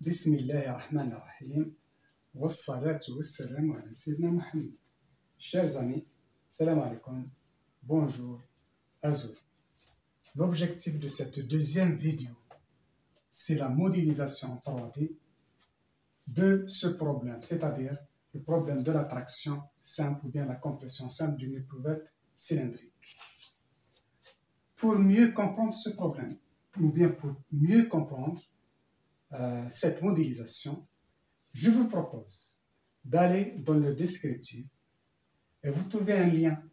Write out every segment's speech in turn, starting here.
بسم الله الرحمن الرحيم والصلاة والسلام على سيدنا Mohammed. Chers amis, salam alaikum, bonjour, azur. L'objectif de cette deuxième vidéo, c'est la modélisation en 3D de ce problème, c'est-à-dire le problème de la traction simple ou bien la compression simple d'une éprouvette cylindrique. Pour mieux comprendre ce problème, ou bien pour mieux comprendre cette modélisation, je vous propose d'aller dans le descriptif et vous trouvez un lien.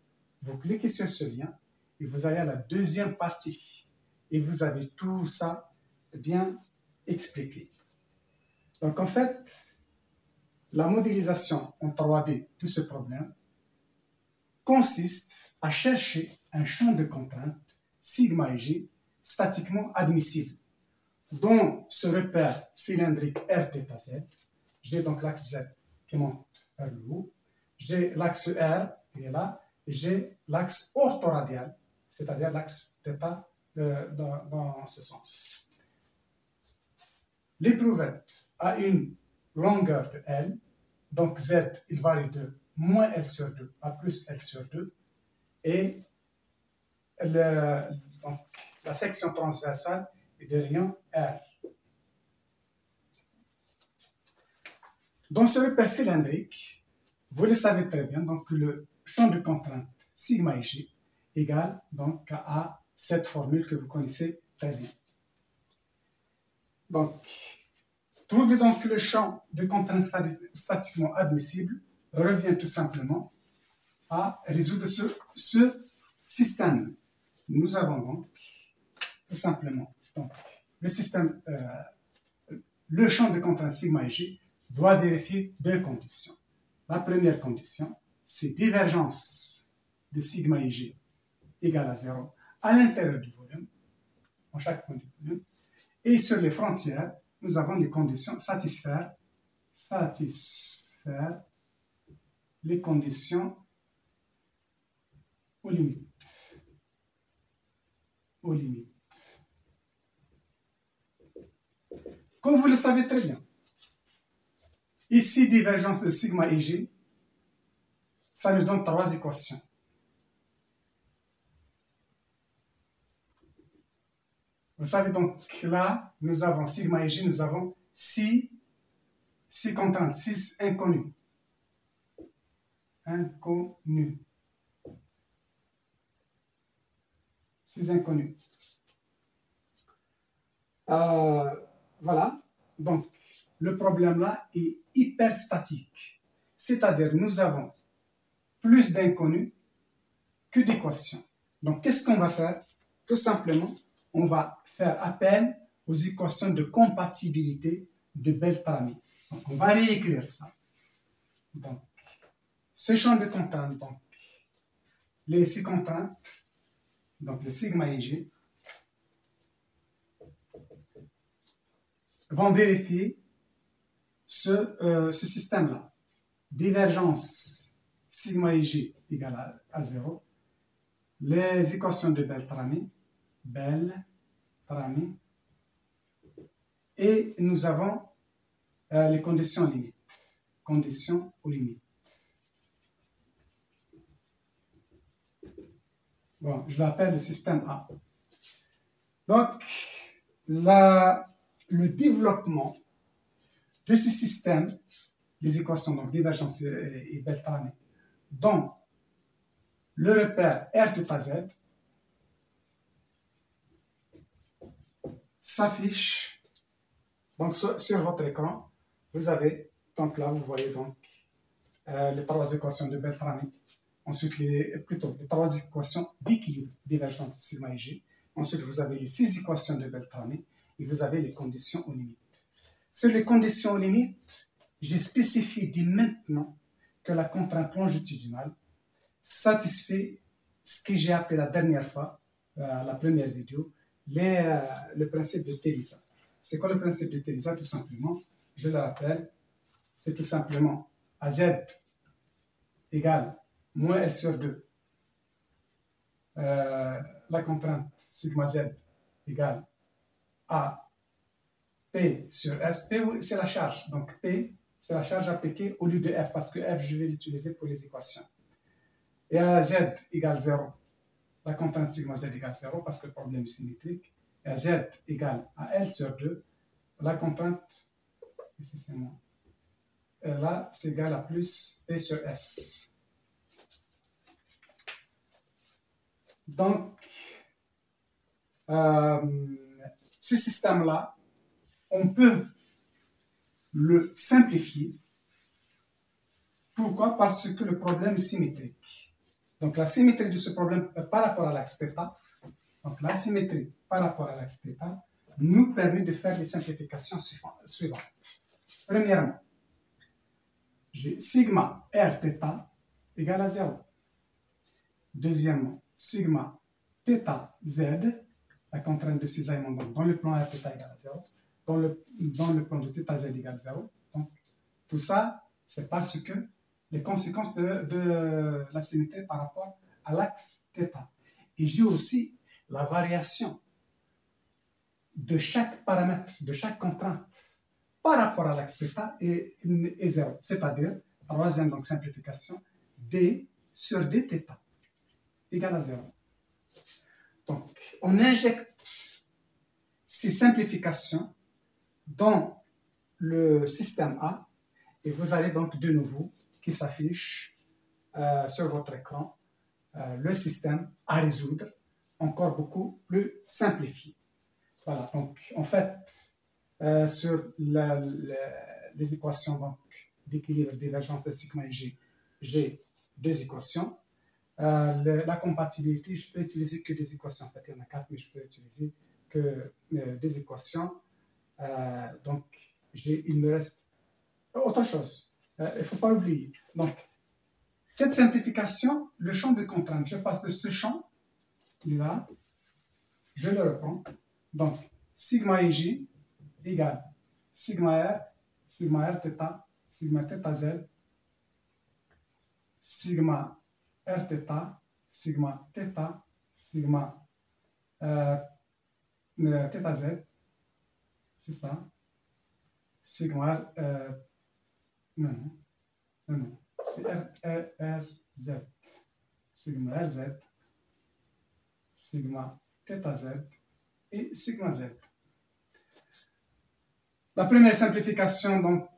Vous cliquez sur ce lien et vous allez à la deuxième partie et vous avez tout ça bien expliqué. Donc en fait, la modélisation en 3D de ce problème consiste à chercher un champ de contrainte sigma et g statiquement admissible dont ce repère cylindrique Rθz. J'ai donc l'axe Z qui monte vers le haut, j'ai l'axe R qui est là, et j'ai l'axe orthoradial, c'est-à-dire l'axe θ dans ce sens. L'éprouvette a une longueur de L, donc Z il varie de moins L sur 2 à plus L sur 2, et donc, la section transversale est de rayon R. Dans ce repère cylindrique, vous le savez très bien, donc le champ de contrainte sigma et g égale donc à cette formule que vous connaissez très bien. Donc, trouver donc le champ de contrainte statiquement admissible revient tout simplement à résoudre ce système. Nous avons donc tout simplement donc, le système, le champ de contrainte sigma et g doit vérifier deux conditions. La première condition, c'est divergence de sigma et g égale à 0 à l'intérieur du volume, en chaque point du volume. Et sur les frontières, nous avons les conditions satisfaire les conditions aux limites. Comme vous le savez très bien, ici, divergence de sigma et g, ça nous donne trois équations. Vous savez donc là, nous avons sigma et g, nous avons six contraintes, 6 inconnus. Six inconnus. Voilà, donc le problème là est hyperstatique, c'est-à-dire nous avons plus d'inconnus que d'équations. Donc qu'est-ce qu'on va faire? Tout simplement, on va faire appel aux équations de compatibilité de Beltrami. Donc on va réécrire ça. Donc ce champ de contrainte, donc les 6 contraintes, donc le sigma et g, vont vérifier ce système-là. Divergence sigma et g égale à 0. Les équations de Beltrami. Et nous avons les conditions limites. Conditions aux limites. Bon, je l'appelle le système A. Donc, le développement de ce système, les équations, donc divergence et Beltrami, dont le repère Rθz s'affiche donc sur votre écran. Vous avez, donc là, vous voyez donc les trois équations de Beltrami. Ensuite, les trois équations d'équilibre divergentes de sigma et g. Ensuite, vous avez les 6 équations de Beltrami et vous avez les conditions aux limites. Sur les conditions aux limites, j'ai spécifié dès maintenant que la contrainte longitudinale satisfait ce que j'ai appelé la dernière fois, la première vidéo, le principe de Telisa. C'est quoi le principe de Telisa? Tout simplement, je le rappelle, c'est tout simplement AZ égale moins L sur 2. La contrainte sigma Z égale à P sur S. P, c'est la charge. Donc, P, c'est la charge appliquée au lieu de F, parce que F, je vais l'utiliser pour les équations. Et à Z égale 0, la contrainte sigma Z égale 0, parce que le problème est symétrique. Et à Z égale à L sur 2, la contrainte, ici c'est moi, et là, c'est égal à plus P sur S. Donc, ce système-là, on peut le simplifier. Pourquoi? Parce que le problème est symétrique. Donc, la symétrie de ce problème par rapport à l'axe θ, donc la symétrie par rapport à l'axe θ, nous permet de faire les simplifications suivantes. Premièrement, j'ai sigma Rθ égale à 0. Deuxièmement, sigma θz, la contrainte de cisaillement dans le plan Rθ égale à 0, dans le plan de θz égale 0. Donc, tout ça, c'est parce que les conséquences de la symétrie par rapport à l'axe θ. Et j'ai aussi la variation de chaque paramètre, de chaque contrainte par rapport à l'axe θ est 0. C'est-à-dire, troisième donc, simplification, d sur dθ égale à 0. Donc, on injecte ces simplifications dans le système A et vous allez donc de nouveau qui s'affiche sur votre écran le système à résoudre, encore beaucoup plus simplifié. Voilà, donc en fait, sur les équations d'équilibre et divergence de sigma et G, j'ai deux équations. La compatibilité, je peux utiliser que des équations. En fait, il y en a 4, mais je peux utiliser que des équations. Donc, il me reste autre chose. Il ne faut pas oublier. Donc, cette simplification, le champ de contrainte, je passe de ce champ, là, je le reprends. Donc, sigma ij égale sigma r θ, sigma θz, sigma r θ, sigma θ, sigma θz, c'est ça, sigma non, c'est rz, sigma rz, sigma θz et sigma z. La première simplification, donc,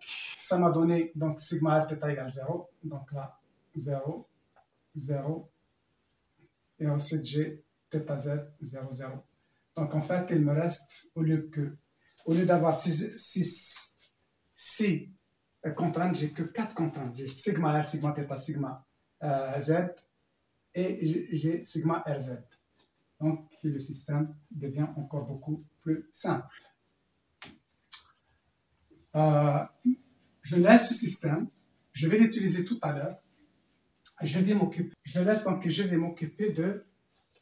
ça m'a donné donc, sigma r θ égale 0. Donc là, 0, 0. Et ensuite, j'ai θz, 0, 0. Donc en fait, il me reste, au lieu d'avoir 6 contraintes, j'ai que 4 contraintes. J'ai sigma r, sigma θ, sigma z et j'ai sigma rz. Donc le système devient encore beaucoup plus simple. Je laisse ce système, je vais l'utiliser tout à l'heure. Je vais m'occuper de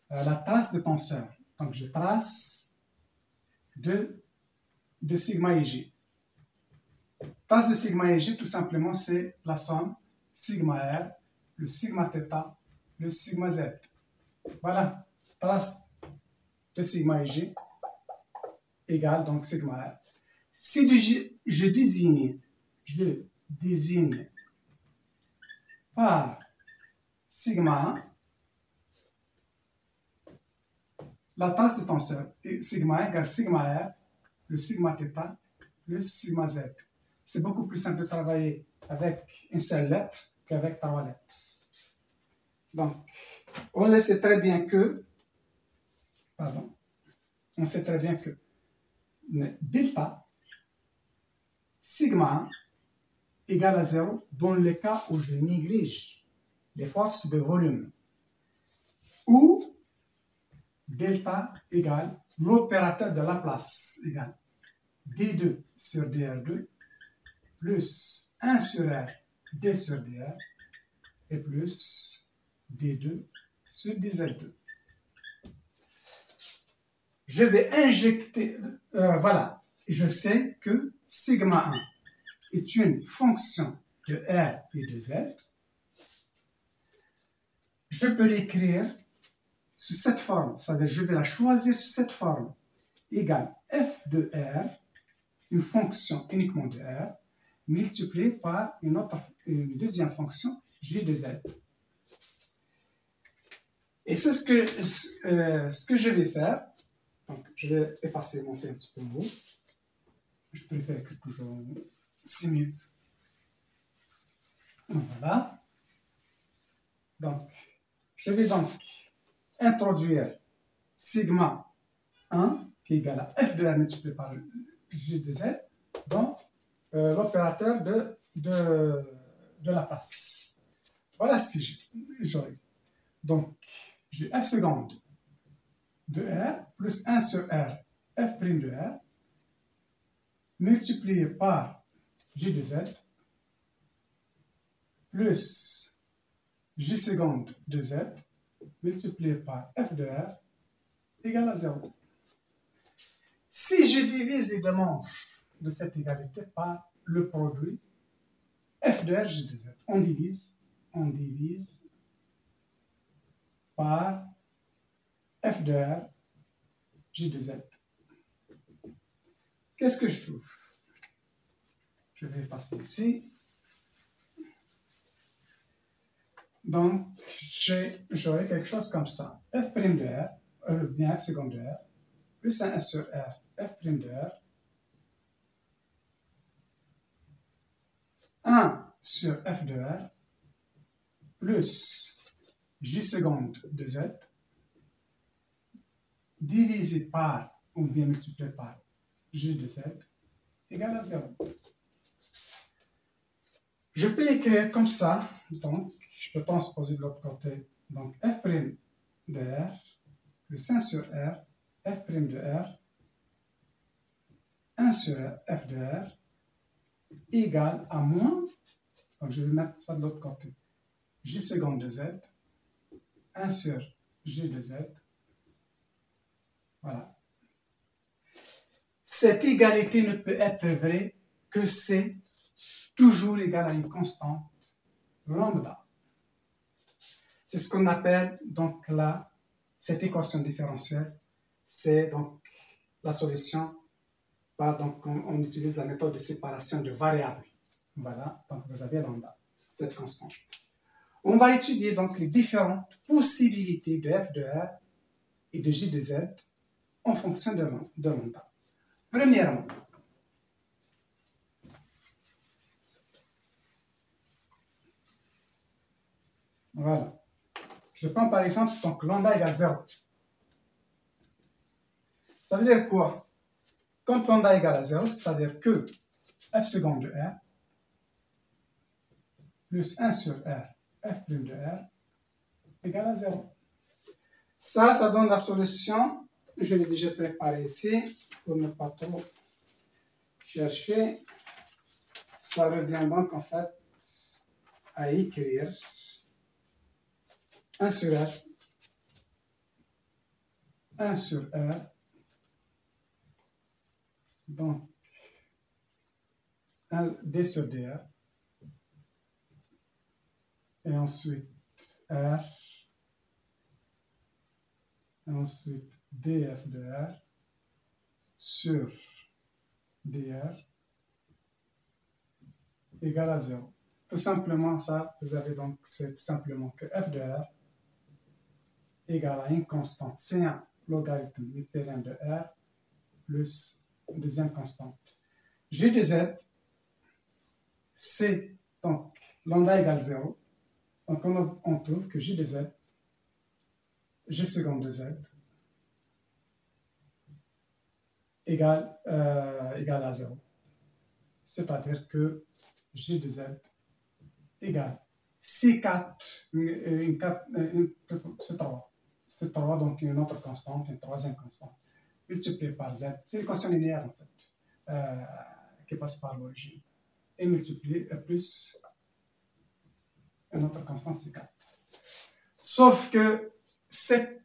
la trace de tenseur. Donc je trace de sigma ij. Trace de sigma ij, tout simplement, c'est la somme sigma r, le sigma θ, le sigma z. Voilà, trace de sigma ij égale donc sigma r. Si je désigne par sigma 1, la trace de tenseur sigma égale sigma r, le sigma θ, le sigma z. C'est beaucoup plus simple de travailler avec une seule lettre qu'avec 3 lettres. Donc, on sait très bien que delta sigma 1 égale à 0 dans le cas où je néglige les forces de volume, ou delta égale l'opérateur de Laplace égale d2 sur dr2 plus 1 sur r d sur dr et plus d2 sur dz2. Je vais injecter, voilà, je sais que sigma 1 est une fonction de r et de z. Je peux l'écrire sous cette forme, c'est-à-dire je vais la choisir sous cette forme, égale f de r une fonction uniquement de R multipliée par une deuxième fonction J de Z. Et c'est ce que je vais faire. Donc, je vais effacer mon un petit peu en haut. Je préfère que toujours c'est mieux. Voilà. Donc, je vais donc introduire sigma 1 qui est égal à f de R multiplié par J de Z dans l'opérateur de la place. Voilà ce que j'aurai. Donc, j'ai f seconde de R plus 1 sur R, f' de R, multiplié par J de Z, plus J seconde de Z, multiplié par f de R, égale à 0. Si je divise les demandes de cette égalité par le produit f de R, J de Z, on divise par f de R, J de Z. Qu'est-ce que je trouve? Je vais effacer ici. Donc, j'aurai quelque chose comme ça. F' de R, bien F seconde de R, plus un S sur R, F' de R, 1 sur F de R, plus J seconde de Z, divisé par, ou bien multiplié par J de Z, égale à 0. Je peux écrire comme ça, donc je peux transposer de l'autre côté. Donc f' de R plus 1 sur R, f' de R, 1 sur f de R, égale à moins, donc je vais mettre ça de l'autre côté, J seconde de Z, 1 sur J de Z, voilà. Cette égalité ne peut être vraie que c'est toujours égal à une constante lambda. C'est ce qu'on appelle donc cette équation différentielle. C'est donc la solution. Donc on utilise la méthode de séparation de variables. Voilà, donc vous avez lambda, cette constante. On va étudier donc les différentes possibilités de f de R et de J de Z en fonction de lambda. Premièrement, voilà. Je prends par exemple donc lambda égale 0. Ça veut dire quoi? Quand lambda égale à 0, c'est-à-dire que f seconde de R plus 1 sur R, f' de R égale à 0. Ça donne la solution. Je l'ai déjà préparée ici pour ne pas trop chercher. Ça revient donc en fait à écrire 1 sur R, 1 sur R, donc D sur DR, et ensuite R, et ensuite df de R sur dr égale à 0. Tout simplement ça, vous avez donc, c'est tout simplement que f de R égale à une constante C1 logarithme newtonien de R plus une deuxième constante. G de Z, c'est donc lambda égale 0. Donc on trouve que J de Z, G seconde de Z, égale à 0. C'est-à-dire que J de Z égale C4, c'est 3, donc une autre constante, une troisième constante, multipliée par Z. C'est l'équation linéaire en fait, qui passe par l'origine, et multipliée plus une autre constante, C4. Sauf que cette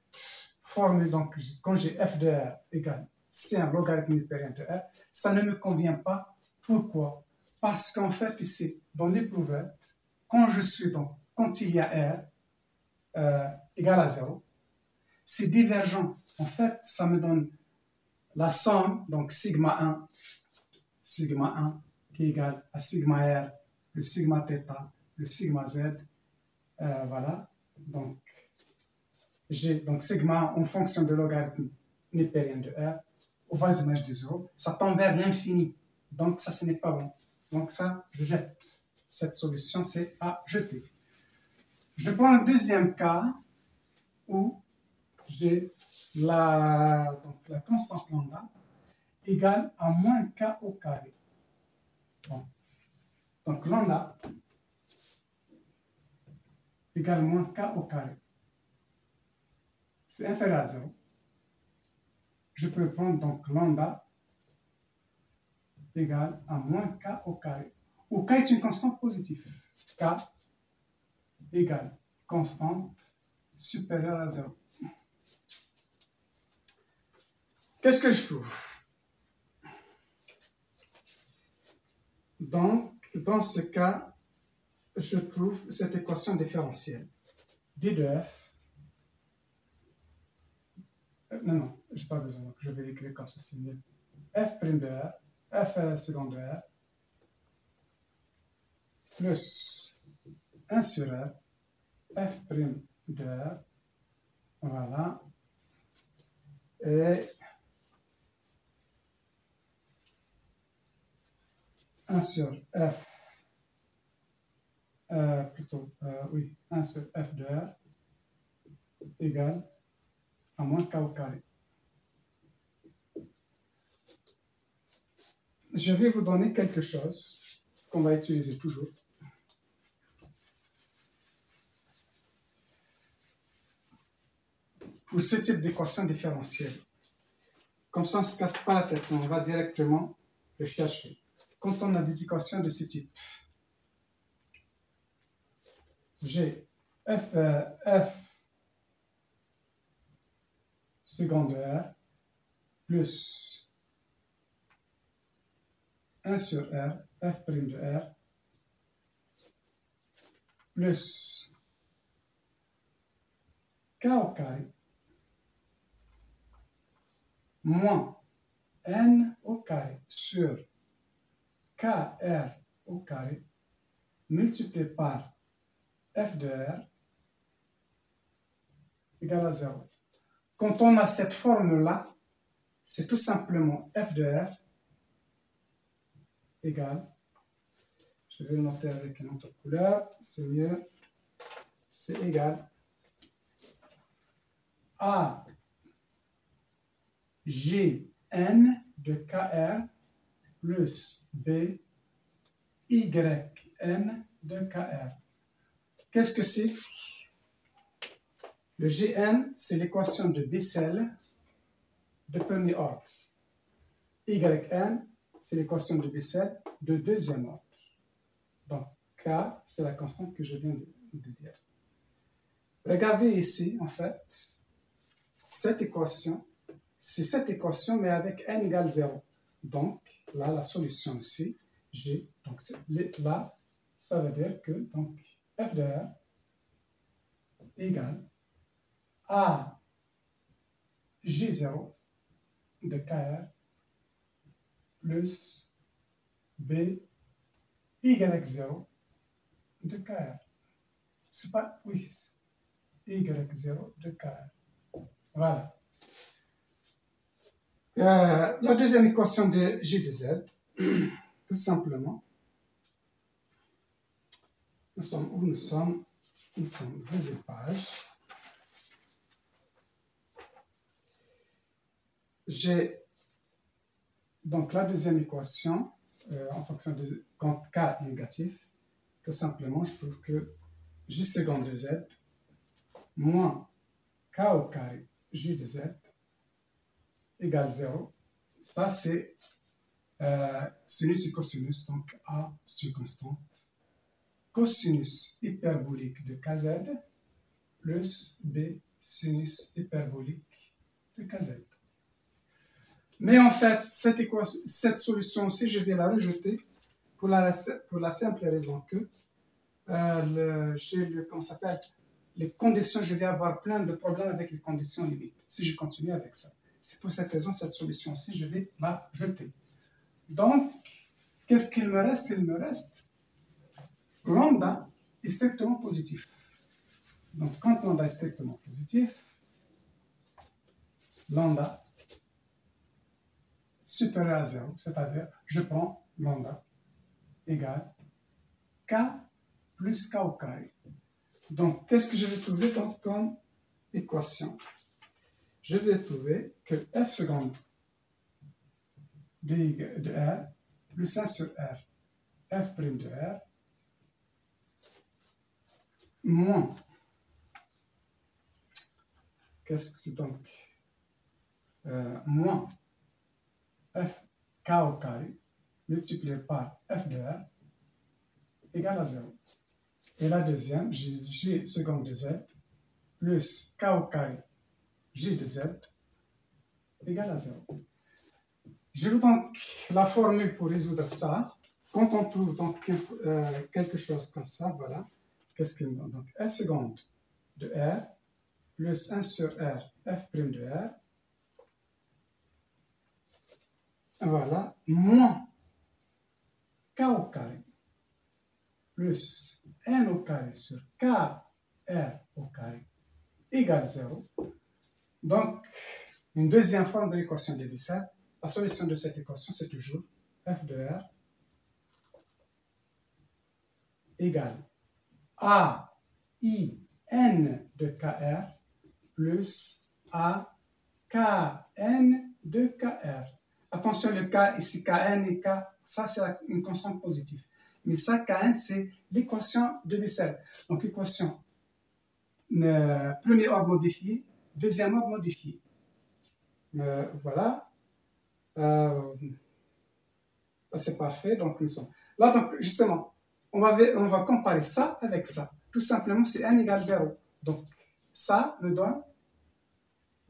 formule, donc quand j'ai f de R égale C1 logarithme newtonien de R, ça ne me convient pas. Pourquoi? Parce qu'en fait, ici, dans l'éprouvette, quand il y a R égal à 0, c'est divergent. En fait, ça me donne la somme, donc sigma 1, sigma 1 qui est égal à sigma R, le sigma θ, le sigma Z. Voilà. Donc, j'ai donc sigma en fonction de logarithme népérien de R au voisinage de 0. Ça tend vers l'infini. Donc, ça, ce n'est pas bon. Donc, ça, je jette. Cette solution, c'est à jeter. Je prends le deuxième cas où j'ai la constante lambda égale à moins k au carré. Bon. Donc lambda égale moins k au carré. C'est inférieur à 0. Je peux prendre donc lambda égale à moins k au carré. Où k est une constante positive. K égale constante supérieure à 0. Qu'est-ce que je trouve? Donc, dans ce cas, je trouve cette équation différentielle. D de f. Non, je n'ai pas besoin, donc je vais l'écrire comme ça, c'est mieux. F' de R, F seconde de R, plus 1 sur R, F' de R, voilà, et 1 sur F, oui, 1 sur F de R égale à moins k au carré. Je vais vous donner quelque chose qu'on va utiliser toujours. Pour ce type d'équation différentielle. Comme ça, on ne se casse pas la tête, on va directement le chercher. Quand on a des équations de ce type, j'ai f seconde de R plus 1 sur R, f' de R, plus k au carré, moins n au carré sur kr au carré, multiplié par f de R égale à 0. Quand on a cette forme-là, c'est tout simplement f de R égale, je vais le noter avec une autre couleur, c'est mieux, c'est égal à Gn de Kr plus B Yn de Kr. Qu'est-ce que c'est? Le Gn, c'est l'équation de Bessel de premier ordre. Yn, c'est l'équation de Bessel de deuxième ordre. Donc, K, c'est la constante que je viens de dire. Regardez ici, en fait, cette équation, c'est cette équation, mais avec n égale 0. Donc, là, la solution ici, G, donc là, ça veut dire que donc, f de R égale à G0 de Kr plus B Y0 de Kr. C'est pas, oui, Y0 de Kr. Voilà. La deuxième équation de G de Z, tout simplement, nous sommes où nous sommes? Nous sommes deuxième page. J'ai donc la deuxième équation en fonction de quand k est négatif. Tout simplement, je trouve que G seconde de Z moins k au carré G de Z égale 0. Ça, c'est sinus et cosinus, donc A, c'est une constante. Cosinus hyperbolique de kz plus B, sinus hyperbolique de kz. Mais en fait, cette solution-ci, je vais la rejeter pour la simple raison que les conditions, je vais avoir plein de problèmes avec les conditions limites si je continue avec ça. C'est pour cette raison, cette solution-ci, je vais la jeter. Donc, qu'est-ce qu'il me reste? Il me reste lambda est strictement positif. Donc, quand lambda est strictement positif, lambda supérieur à 0, c'est-à-dire je prends lambda égale k plus k au carré. Donc, qu'est-ce que je vais trouver comme équation? Je vais trouver que f seconde de R plus 1 sur R, f' de R, moins, qu'est-ce que c'est donc? Moins f k au carré multiplié par f de R égale à 0. Et la deuxième, j'ai g seconde de z plus k au carré g de z égale à 0. Je veux donc la formule pour résoudre ça. Quand on trouve donc quelque chose comme ça, voilà, qu'est-ce qu'il me donne? Donc f seconde de R plus 1 sur R, f' de R, voilà, moins k au carré plus n au carré sur k r au carré égale 0. Donc, une deuxième forme de l'équation de Lissard. La solution de cette équation, c'est toujours f de R égale a i n de kr plus a kn de kr. Attention, le k ici, kn et k, ça c'est une constante positive. Mais ça, kn, c'est l'équation de Bessel. Donc, équation premier ordre modifié, deuxième ordre modifié. Voilà. C'est parfait. Donc, nous sommes là. Donc, justement, on va comparer ça avec ça. Tout simplement, c'est n égale 0. Donc, ça me donne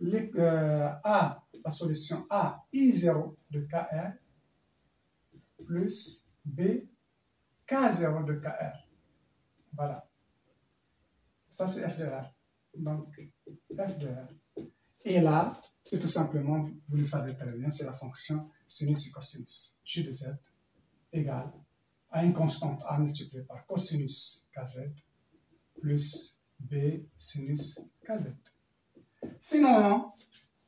la solution A, I0 de KR plus B, K0 de KR. Voilà. Ça, c'est F de R. Donc, F de R. Et là, c'est tout simplement, vous le savez très bien, c'est la fonction sinus et cosinus. J de Z égale à une constante A multipliée par cosinus KZ plus B sinus KZ. Finalement,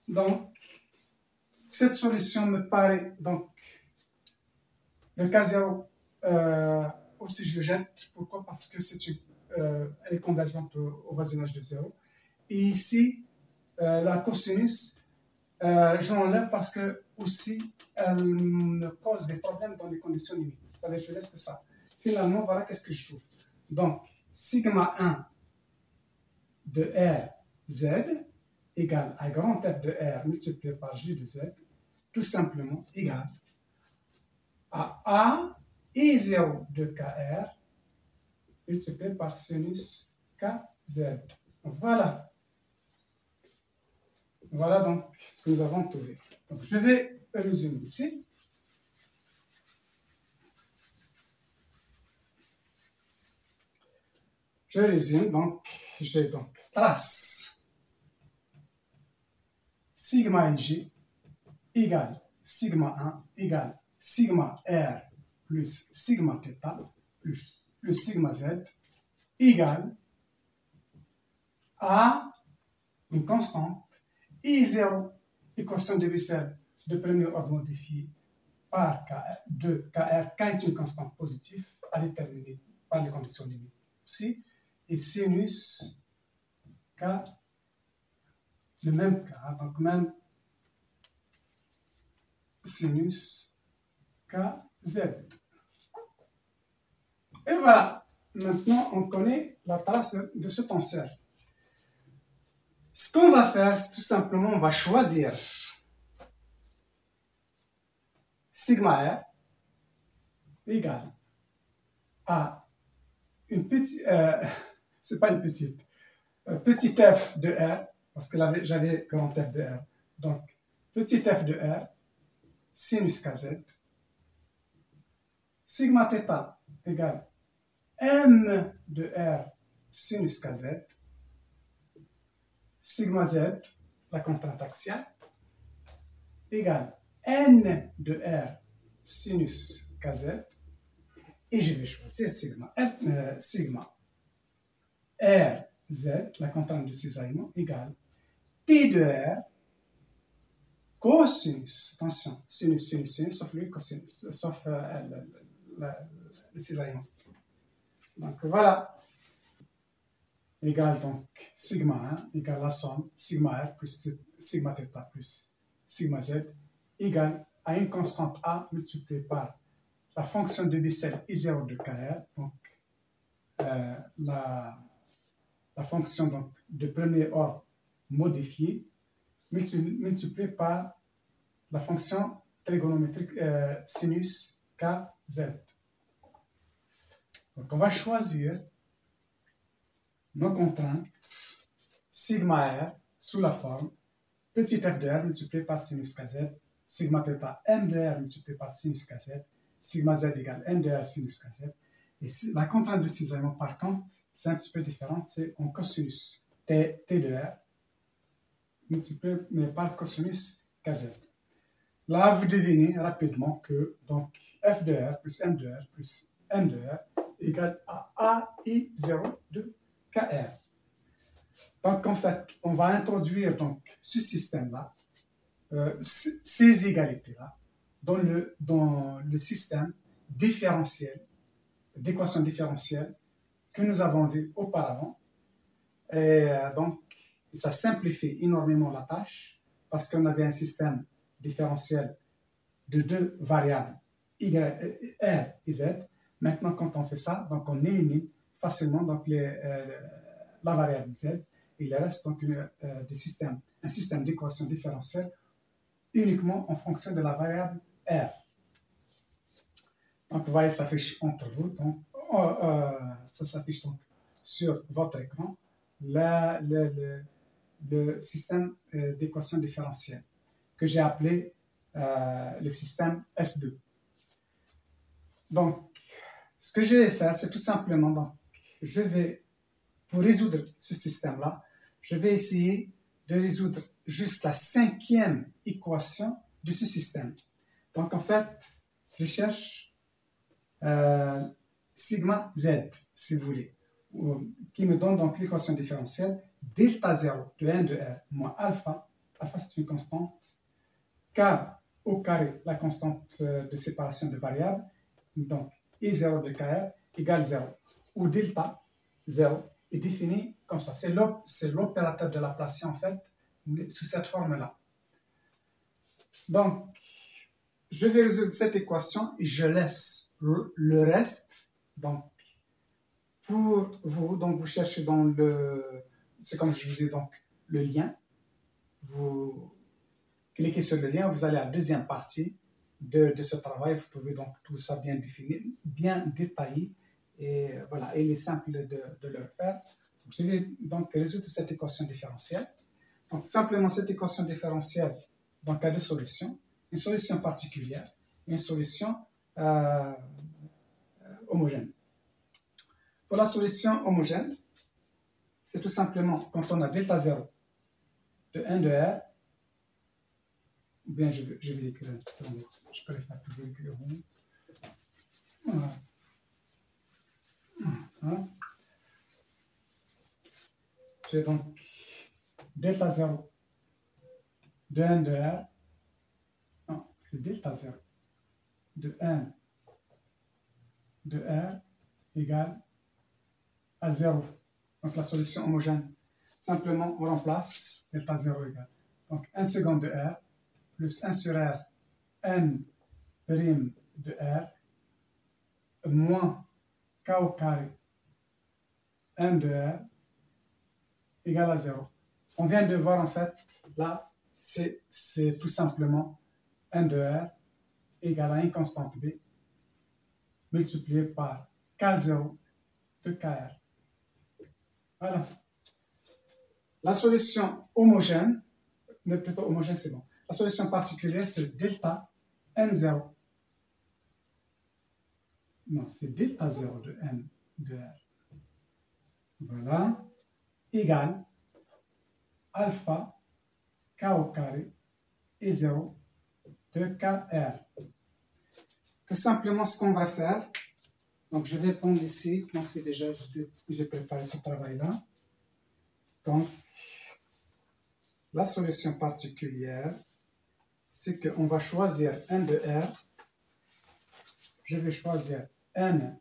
donc, cette solution me paraît, donc, le K0, aussi je le jette. Pourquoi? Parce que elle est convergente au voisinage de 0. Et ici, la cosinus, je l'enlève parce que aussi, elle me cause des problèmes dans les conditions limites. C'est-à-dire, je laisse que ça. Finalement, voilà qu'est-ce que je trouve. Donc, sigma 1 de R Z égale à grand F de R multiplié par J de Z, tout simplement égale à A I0 de KR multiplié par sinus KZ. Voilà. Voilà donc ce que nous avons trouvé. Donc, je vais résumer ici. Je résume, donc, je donc trace sigma ij égale sigma 1 égale sigma r plus sigma θ plus sigma z égale à une constante I0, équation de Bessel de premier ordre modifié par de KR. K est une constante positive à déterminer par les conditions limites aussi. Et sinus K, le même cas, donc même sinus KZ. Et voilà, maintenant on connaît la trace de ce tenseur. Ce qu'on va faire, c'est tout simplement, on va choisir sigma R égale à une petite, c'est pas une petite, petit f de R, parce que j'avais grand F de R. Donc, petit f de R, sinus kz, sigma θ égale m de R sinus kz, sigma z, la contrainte axiale, égale n de R sinus kz, et je vais choisir sigma rz, la contrainte de cisaillement, égale T de R cosinus, attention, sinus, sinus, sinus, sauf le cosinus, sauf le cisaillement. Donc voilà, égale donc sigma 1 égale la somme sigma R plus sigma θ plus sigma Z égale à une constante A multipliée par la fonction de Bessel I0 de KR, donc la fonction donc, de premier ordre modifiée multipliée par la fonction trigonométrique sinus KZ. Donc on va choisir nos contraintes sigma R sous la forme petit f de R multiplié par sinus kz, sigma θ m de R multiplié par sinus kz, sigma z égale m de R sinus kz. Et la contrainte de cisaillement, par contre, c'est un petit peu différent, c'est en cosinus t de R multiplié par cosinus kz. Là, vous devinez rapidement que donc f de R plus m de R plus n de R égale à AI0 de KR. Donc, en fait, on va introduire donc, ce système-là, ces égalités-là, dans le système différentiel, d'équation différentielle que nous avons vu auparavant. Et donc, ça simplifie énormément la tâche parce qu'on avait un système différentiel de deux variables, R et Z. Maintenant, quand on fait ça, donc on élimine facilement donc, la variable Z. Il reste donc un système d'équation différentielle uniquement en fonction de la variable R. Donc, vous voyez, ça s'affiche entre vous. Donc, ça s'affiche donc sur votre écran, le système d'équation différentielle que j'ai appelé le système S2. Donc, ce que je vais faire, c'est tout simplement, donc, pour résoudre ce système-là, je vais essayer de résoudre juste la 5e équation de ce système. Donc, en fait, je cherche sigma z, si vous voulez, qui me donne donc l'équation différentielle delta 0 de n de R moins alpha. Alpha, c'est une constante. K au carré, la constante de séparation de variables. Donc, I0 de KR égale 0. Où delta 0 est défini comme ça. C'est l'opérateur de Laplace, en fait, sous cette forme-là. Donc, je vais résoudre cette équation et je laisse le reste. Donc, pour vous, donc vous cherchez dans c'est comme je vous dis, donc, le lien. Vous cliquez sur le lien, vous allez à la deuxième partie de ce travail. Vous trouvez donc tout ça bien défini, bien détaillé. Et voilà, il est simple de le faire. Donc, je vais donc résoudre cette équation différentielle. Donc, simplement, cette équation différentielle, donc, a deux solutions. Une solution particulière et une solution homogène. Pour la solution homogène, c'est tout simplement quand on a delta 0 de 1 de R, ou bien je vais l'écrire un petit peu en bourse. Je préfère toujours écrire rond. Voilà. Voilà. J'ai donc delta 0 de 1 de R. Non, c'est delta 0 de 1 de R égale à 0. Donc la solution homogène. Simplement, on remplace delta 0 égale. Donc 1 seconde de R plus 1 sur R n prime de R moins K au carré n de R égale à 0. On vient de voir en fait, là, c'est tout simplement n de R égale à une constante B multiplié par K0 de KR. Voilà. La solution homogène, plutôt homogène, c'est bon. La solution particulière, c'est delta N0. Non, c'est delta 0 de N de R. Voilà. Égale alpha K au carré et 0 de KR. tout simplement ce qu'on va faire, donc je vais prendre ici, donc c'est déjà, j'ai préparé ce travail-là. Donc, la solution particulière, c'est qu'on va choisir n de R. Je vais choisir n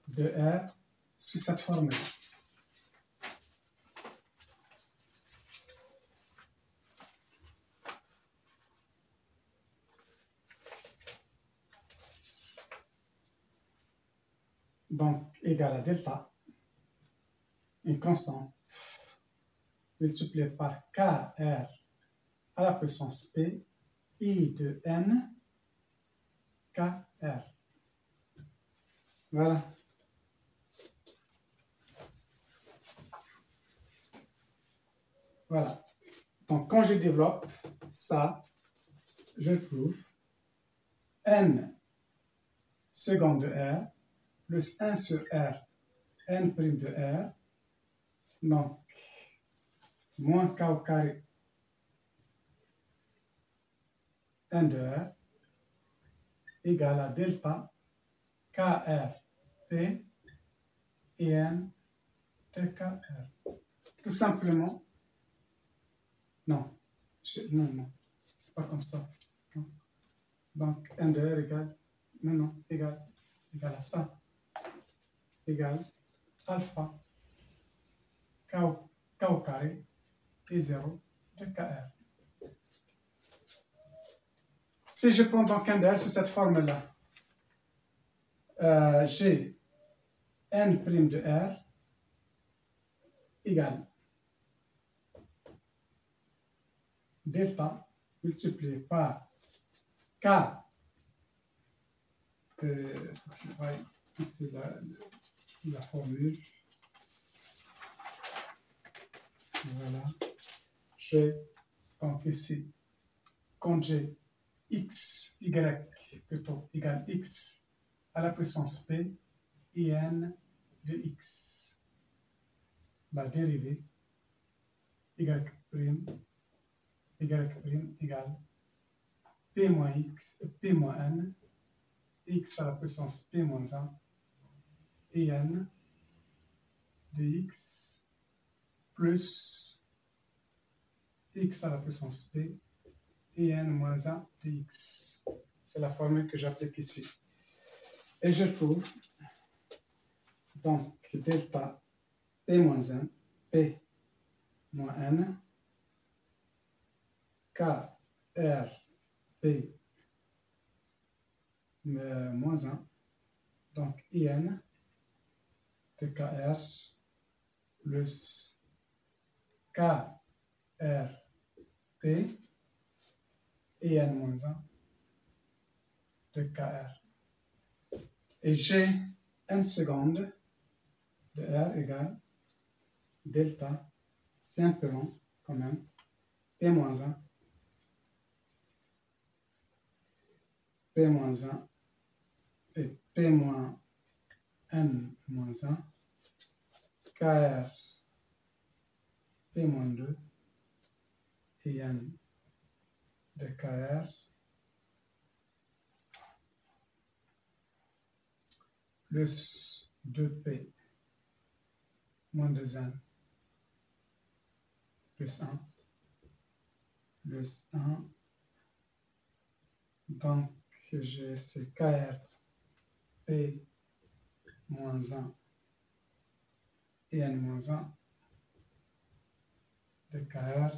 de R sous cette formule. Donc, égal à delta, une constante, multipliée par KR à la puissance P, I de N, KR. Voilà. Voilà. Donc, quand je développe ça, je trouve N seconde de R plus 1 sur R, N' de R, donc moins K au carré N de R égale à delta KR P et N de KR. Tout simplement, non, non, c'est pas comme ça. Non. Donc, N de R égale, non, égale à ça, égale alpha K au carré et 0 de KR. Si je prends donc N de R sous cette forme-là, j'ai N' de R égale delta multiplié par K, je vois ici la formule, voilà, j'ai donc ici, quand j'ai x, y plutôt, égale x à la puissance p, et n de x, la dérivée, y' égale p moins x, p moins n, x à la puissance p moins 1, et n de x plus x à la puissance p, et n moins 1 de x. C'est la formule que j'applique ici. Et je trouve donc delta p moins 1, p moins n, k r p moins 1, donc in de kr plus k r p et n moins 1 de kr. Et j'ai n seconde de r égale delta, c'est un peu long quand même, p moins 1, p moins 1 et p moins n moins 1, kr p moins 2 et n de kr plus 2p moins 2n plus 1 plus 1. Donc, j'ai ce kr p moins 1 et n moins 1 de kr,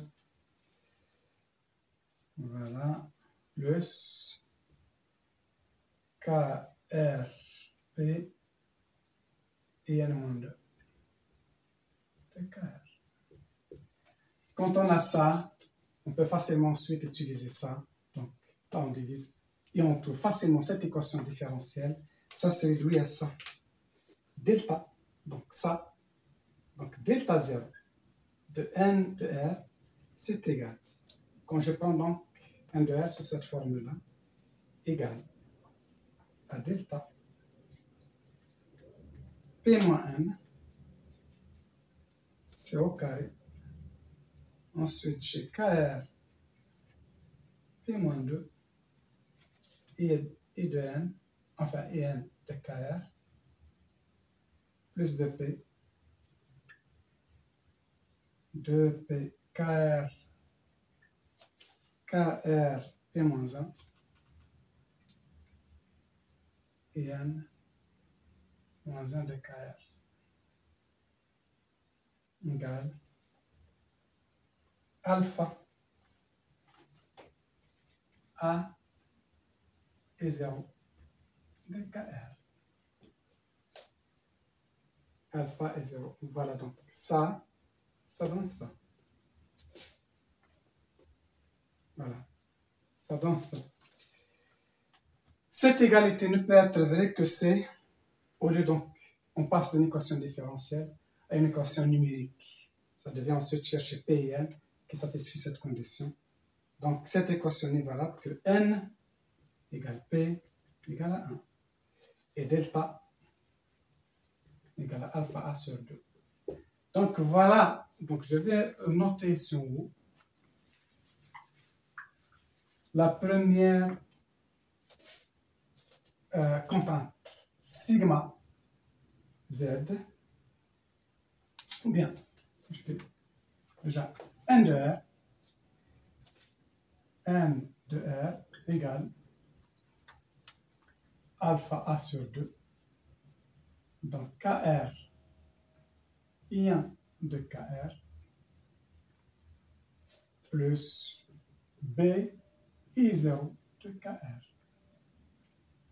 voilà, plus kr p et n moins 2 de kr. Quand on a ça, on peut facilement ensuite utiliser ça. Donc, là, on divise et on trouve facilement cette équation différentielle. Ça se réduit à ça. Delta, donc ça, donc delta 0 de n de r, c'est égal. Quand je prends donc n de r sur cette formule-là, égal à delta p moins n, c'est au carré. Ensuite, j'ai kr p moins 2 et I de n, enfin IN de KR, plus 2P, 2P KR, KR P moins 1, IN moins 1 de KR, égale alpha A et 0 de KR. Alpha est 0. Voilà, donc ça donne ça. Voilà, ça donne ça. Cette égalité ne peut être vraie que c'est, au lieu donc, on passe d'une équation différentielle à une équation numérique. Ça devient ensuite chercher P et N qui satisfait cette condition. Donc, cette équation n'est valable que N égale P égale à 1. Et delta égale à alpha A sur 2. Donc, voilà. Donc, je vais noter ici en haut la première contrainte, sigma Z, ou bien, je peux déjà N de R égale alpha A sur 2. Donc, KR, I1 de KR, plus B, I0 de KR.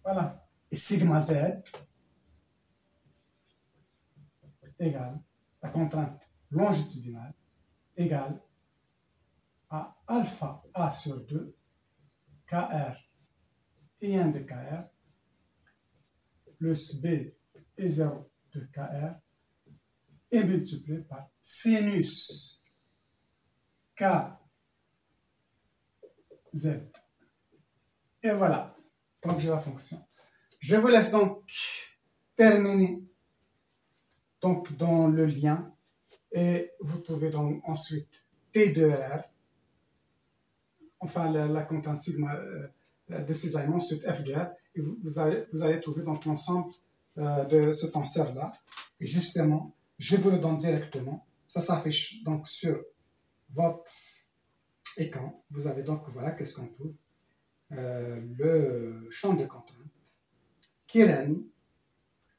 Voilà. Et sigma Z égale la contrainte longitudinale égale à alpha A sur 2, KR, I1 de KR, plus B, I0 de KR, et multiplié par sinus KZ. Et voilà, donc j'ai la fonction. Je vous laisse donc terminer donc dans le lien et vous trouvez donc ensuite T de R, enfin la contrainte sigma de cisaillement, ensuite F de R, et vous allez trouver donc l'ensemble de ce tenseur-là. Et justement, je vous le donne directement. Ça s'affiche donc sur votre écran. Vous avez donc, voilà, qu'est-ce qu'on trouve. Le champ de contrainte qui règne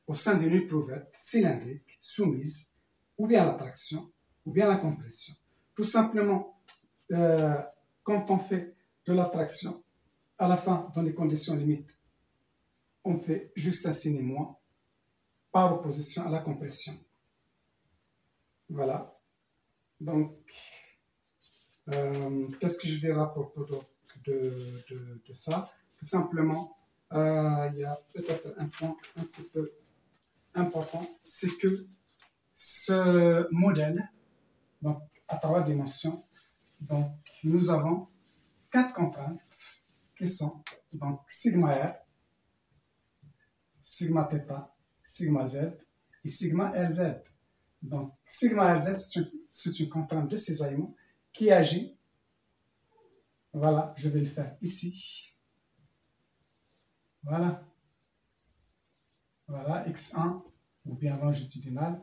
au sein d'une éprouvette cylindrique soumise ou bien à l'attraction ou bien à la compression. Tout simplement, quand on fait de l'attraction, à la fin, dans les conditions limites, on fait juste un signe moins par opposition à la compression. Voilà. Donc, qu'est-ce que je dirais à propos de ça? Tout simplement, il y a peut-être un point un petit peu important, c'est que ce modèle, donc à 3 dimensions, donc nous avons 4 contraintes qui sont donc sigma R, sigma θ, sigma Z et sigma RZ. Donc sigma RZ, c'est une contrainte de cisaillement qui agit. Voilà, je vais le faire ici. Voilà. Voilà, X1 ou bien longitudinal.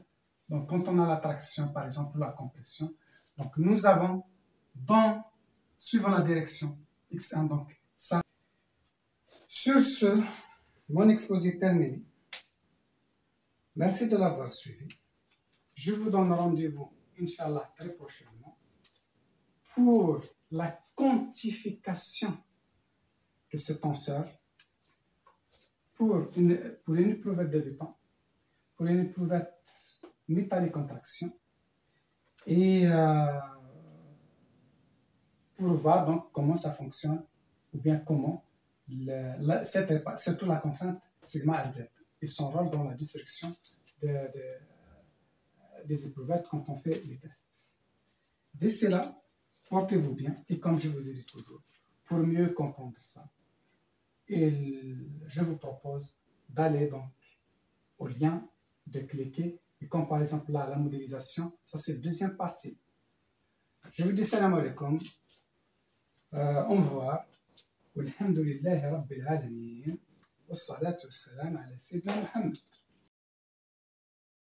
Donc, quand on a l'attraction, par exemple, ou la compression, donc nous avons, suivant la direction X1, donc ça. Sur ce, mon exposé est terminé. Merci de l'avoir suivi. Je vous donne rendez-vous, Inch'Allah, très prochainement pour la quantification de ce tenseur pour une éprouvette débutant, pour une éprouvette métallique en traction, et pour voir donc comment ça fonctionne, ou bien comment, surtout la contrainte sigma RZ, et son rôle dans la destruction des éprouvettes quand on fait les tests. D'ici là, portez-vous bien, et comme je vous ai dit toujours, pour mieux comprendre ça, et je vous propose d'aller donc au lien, de cliquer, et comme par exemple là, la modélisation, ça c'est la deuxième partie. Je vous dis salam alaikum, au revoir, walhamdulillahi rabbil alamin. والصلاة والسلام على سيدنا محمد.